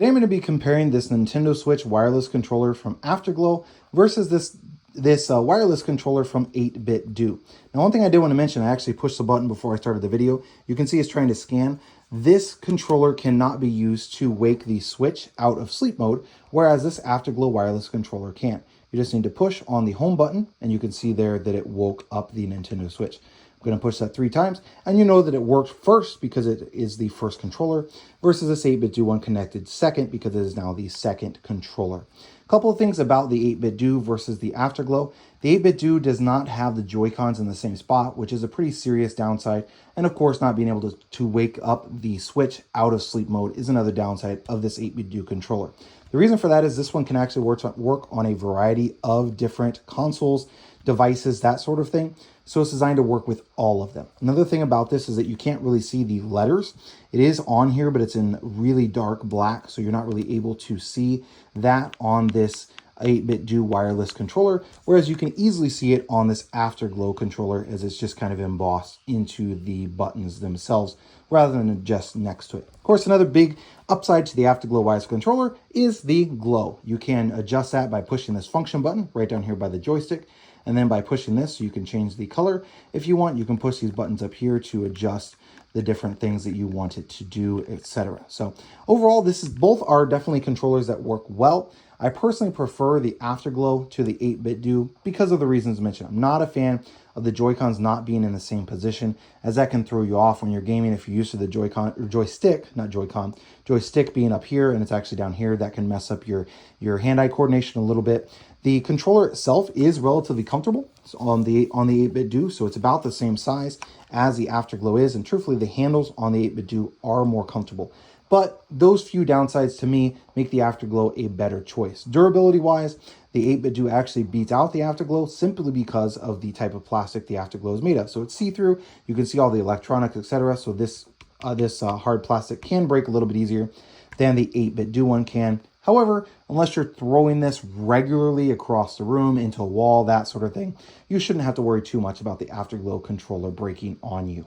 Today I'm going to be comparing this Nintendo Switch wireless controller from Afterglow versus this wireless controller from 8Bitdo. Now, one thing I did want to mention, I actually pushed the button before I started the video. You can see it's trying to scan. This controller cannot be used to wake the Switch out of sleep mode, whereas this Afterglow wireless controller can. You just need to push on the home button, and you can see there that it woke up the Nintendo Switch. I'm going to push that 3 times, and you know that it worked first because it is the first controller, versus this 8Bitdo one connected second because it is now the second controller. A couple of things about the 8Bitdo versus the Afterglow. The 8Bitdo does not have the Joy-Cons in the same spot, which is a pretty serious downside. And of course, not being able to wake up the Switch out of sleep mode is another downside of this 8Bitdo controller. The reason for that is this one can actually work on a variety of different consoles, devices, that sort of thing. So it's designed to work with all of them. Another thing about this is that you can't really see the letters. It is on here, but it's in really dark black, so you're not really able to see that on this 8Bitdo wireless controller, whereas you can easily see it on this Afterglow controller as it's just kind of embossed into the buttons themselves rather than just next to it. Of course, another big upside to the Afterglow wireless controller is the glow. You can adjust that by pushing this function button right down here by the joystick, and then by pushing this, you can change the color. If you want, you can push these buttons up here to adjust the different things that you want it to do, etc. So overall, both are definitely controllers that work well. I personally prefer the Afterglow to the 8Bitdo because of the reasons mentioned. I'm not a fan of the Joy-Cons not being in the same position, as that can throw you off when you're gaming. If you're used to the joystick being up here and it's actually down here, that can mess up your hand-eye coordination a little bit. The controller itself is relatively comfortable on the 8Bitdo, so it's about the same size as the Afterglow is, and truthfully, the handles on the 8Bitdo are more comfortable. But those few downsides to me make the Afterglow a better choice. Durability-wise, the 8Bitdo actually beats out the Afterglow simply because of the type of plastic the Afterglow is made of. So it's see-through, you can see all the electronics, etc. So this hard plastic can break a little bit easier than the 8Bitdo one can. However, unless you're throwing this regularly across the room, into a wall, that sort of thing, you shouldn't have to worry too much about the Afterglow controller breaking on you.